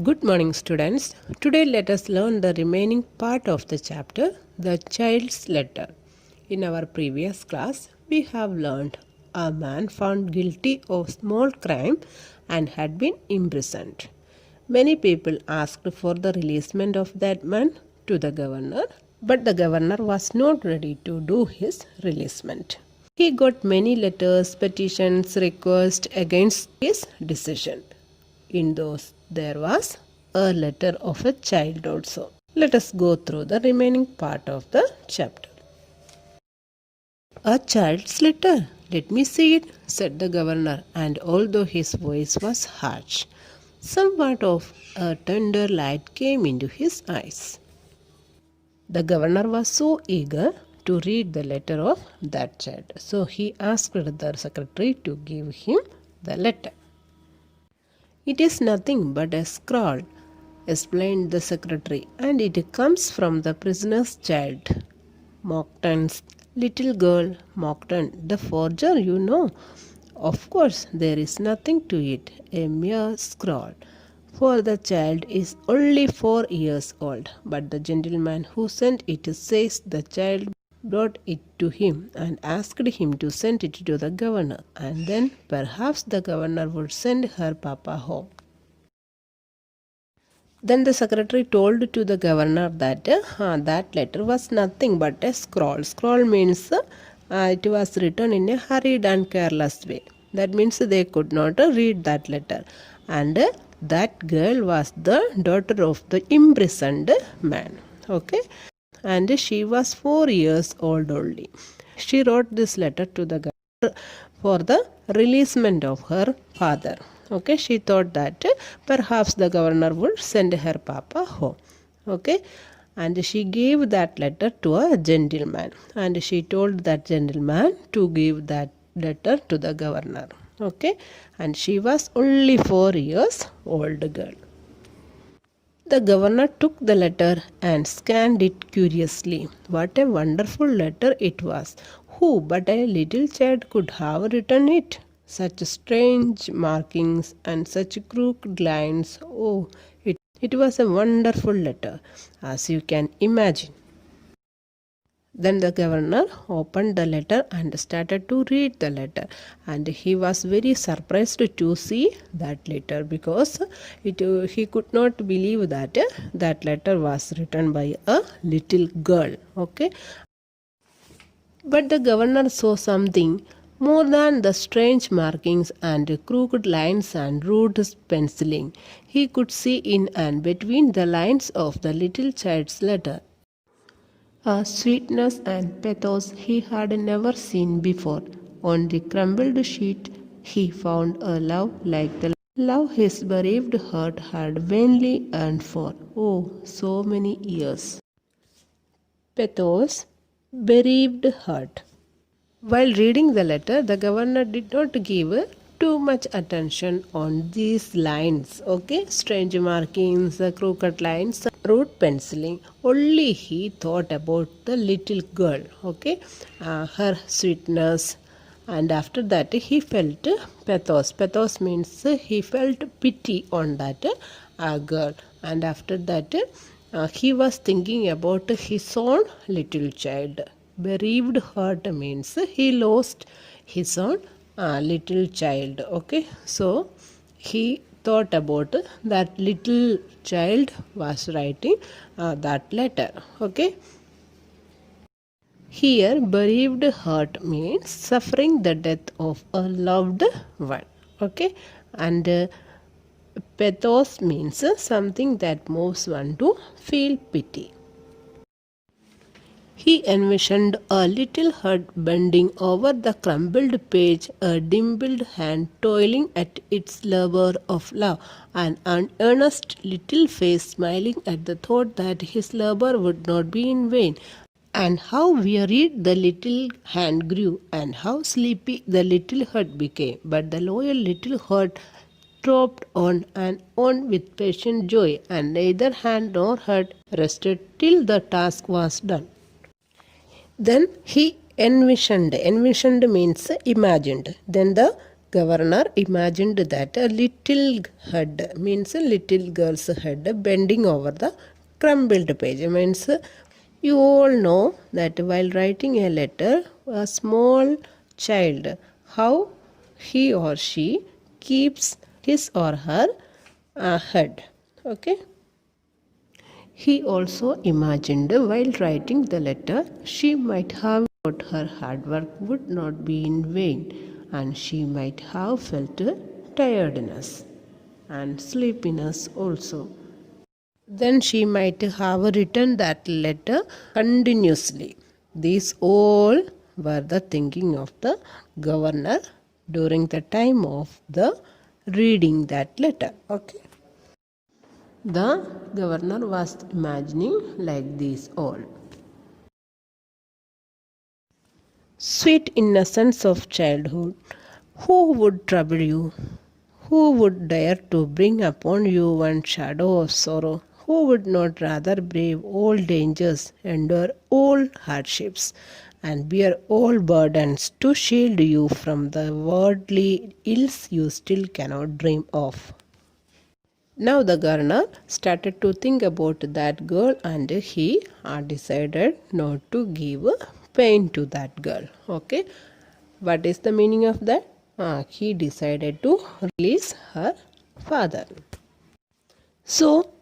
Good morning, students. Today, let us learn the remaining part of the chapter, The Child's Letter. In our previous class, we have learned a man found guilty of small crime and had been imprisoned. Many people asked for the releasement of that man to the governor, but the governor was not ready to do his releasement. He got many letters, petitions, requests against his decision. In those, there was a letter of a child also. Let us go through the remaining part of the chapter. A child's letter. Let me see it, said the governor, and although his voice was harsh, somewhat of a tender light came into his eyes. The governor was so eager to read the letter of that child, so he asked the secretary to give him the letter. It is nothing but a scrawl, explained the secretary, and it comes from the prisoner's child. Monckton's little girl, Monckton, the forger, you know. Of course, there is nothing to it, a mere scrawl, for the child is only 4 years old. But the gentleman who sent it says the child brought it to him and asked him to send it to the governor, and then perhaps the governor would send her papa home. Then the secretary told to the governor that that letter was nothing but a scrawl. Scrawl means it was written in a hurried and careless way. That means they could not read that letter. And that girl was the daughter of the imprisoned man. Okay. And she was 4 years old only. She wrote this letter to the governor for the releasement of her father. Okay, she thought that perhaps the governor would send her papa home. Okay, and she gave that letter to a gentleman, and she told that gentleman to give that letter to the governor. Okay, and she was only 4 years old girl. The governor took the letter and scanned it curiously. What a wonderful letter it was. Who but a little child could have written it? Such strange markings and such crooked lines. Oh, it was a wonderful letter, as you can imagine. Then the governor opened the letter and started to read the letter, and he was very surprised to see that letter because he could not believe that that letter was written by a little girl. Okay, but the governor saw something more than the strange markings and crooked lines and rude penciling. He could see in and between the lines of the little child's letter a sweetness and pathos he had never seen before. On the crumbled sheet he found a love like the love his bereaved heart had vainly yearned for, oh, so many years. Pathos, bereaved heart. While reading the letter, the governor did not give too much attention on these lines, okay? Strange markings, crooked lines, rude penciling. Only he thought about the little girl, okay? Her sweetness. And after that, he felt pathos. Pathos means he felt pity on that girl. And after that, he was thinking about his own little child. Bereaved heart means he lost his own little child. Okay, so he thought about that little child was writing that letter. Okay, here bereaved heart means suffering the death of a loved one. Okay, and pathos means something that moves one to feel pity. He envisioned a little heart bending over the crumbled page, a dimpled hand toiling at its labor of love, and an earnest little face smiling at the thought that his labor would not be in vain. And how wearied the little hand grew, and how sleepy the little heart became. But the loyal little heart throbbed on and on with patient joy, and neither hand nor heart rested till the task was done. Then he envisioned means imagined. Then the governor imagined that a little head, means a little girl's head, bending over the crumbled page. Means you all know that while writing a letter, a small child, how he or she keeps his or her head. Okay. He also imagined while writing the letter, she might have thought her hard work would not be in vain, and she might have felt tiredness and sleepiness also. Then she might have written that letter continuously. These all were the thinking of the governor during the time of the reading that letter. Okay. The governor was imagining like this all. Sweet innocence of childhood, who would trouble you? Who would dare to bring upon you one shadow of sorrow? Who would not rather brave all dangers, endure all hardships, and bear all burdens to shield you from the worldly ills you still cannot dream of? Now the governor started to think about that girl, and he decided not to give pain to that girl. Okay, what is the meaning of that? He decided to release her father. So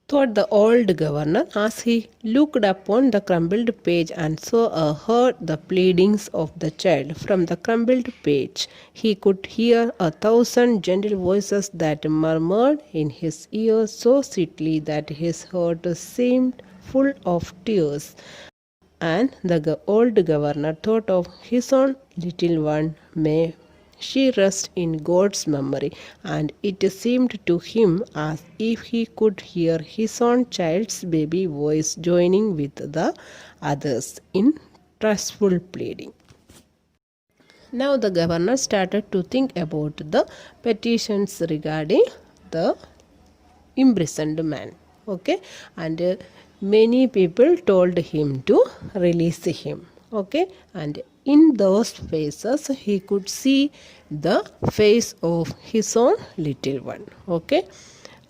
thought the old governor as he looked upon the crumbled page and saw heard the pleadings of the child. From the crumbled page he could hear 1,000 gentle voices that murmured in his ears so sweetly that his heart seemed full of tears. And the old governor thought of his own little one. May she rest in God's memory, and it seemed to him as if he could hear his own child's baby voice joining with the others in trustful pleading. Now the governor started to think about the petitions regarding the imprisoned man. Okay, and many people told him to release him. Okay, and in those faces he could see the face of his own little one. Okay,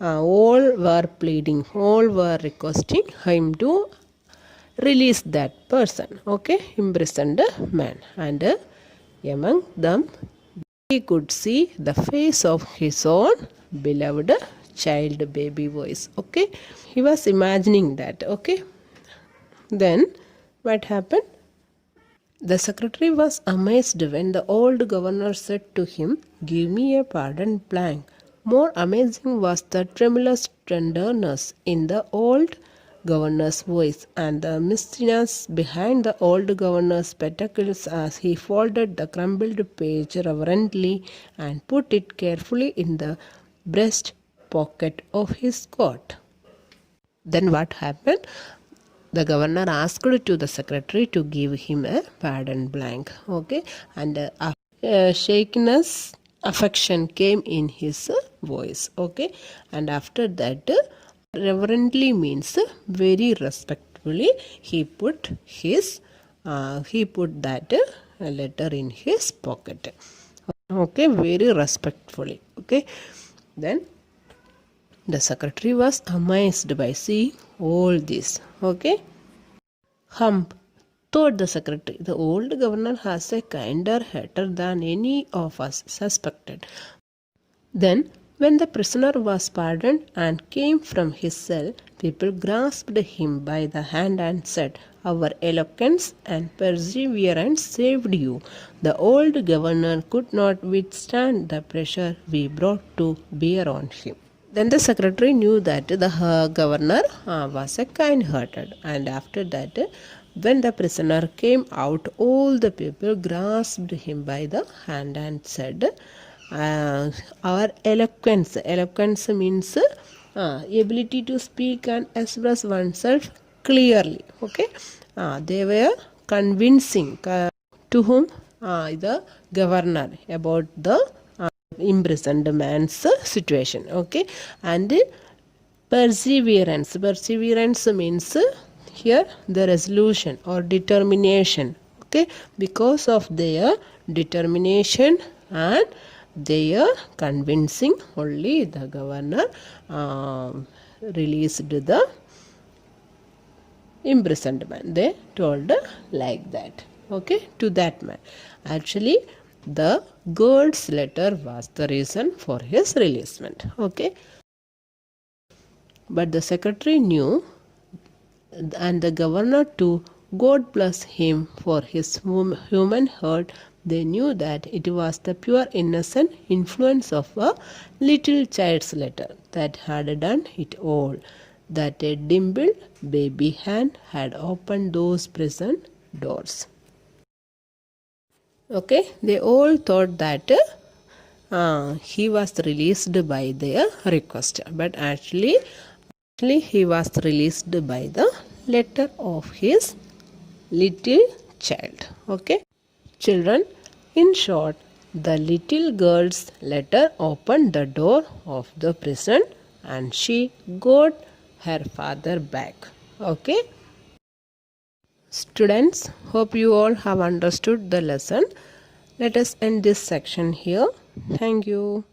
all were pleading, all were requesting him to release that person. Okay, imprisoned man, and among them he could see the face of his own beloved child baby voice. Okay, he was imagining that. Okay, then what happened? The secretary was amazed when the old governor said to him, "Give me a pardon blank." More amazing was the tremulous tenderness in the old governor's voice and the mistiness behind the old governor's spectacles as he folded the crumbled page reverently and put it carefully in the breast pocket of his coat. Then what happened? The governor asked to the secretary to give him a pardon blank. Okay, and shakiness, affection came in his voice. Okay, and after that, reverently means very respectfully. He put that letter in his pocket. Okay, very respectfully. Okay, then the secretary was amazed by seeing all this. Okay. Hump, thought the secretary, the old governor has a kinder heart than any of us suspected. Then, when the prisoner was pardoned and came from his cell, people grasped him by the hand and said, "Our eloquence and perseverance saved you." The old governor could not withstand the pressure we brought to bear on him. Then the secretary knew that the governor was a kind-hearted, and after that, when the prisoner came out, all the people grasped him by the hand and said, "Our eloquence." Eloquence means ability to speak and express oneself clearly. Okay, they were convincing to whom? The governor about the imprisoned man's situation. Okay, and perseverance means here the resolution or determination. Okay, because of their determination and their convincing, only the governor released the imprisoned man. They told like that, okay, to that man. Actually, the girl's letter was the reason for his releasement, okay. But the secretary knew, and the governor too, God bless him for his human heart. They knew that it was the pure innocent influence of a little child's letter that had done it all, that a dimpled baby hand had opened those prison doors. Okay, they all thought that he was released by their request, but actually he was released by the letter of his little child. Okay, children, in short, the little girl's letter opened the door of the prison and she got her father back. Okay, students, hope you all have understood the lesson. Let us end this section here. Thank you.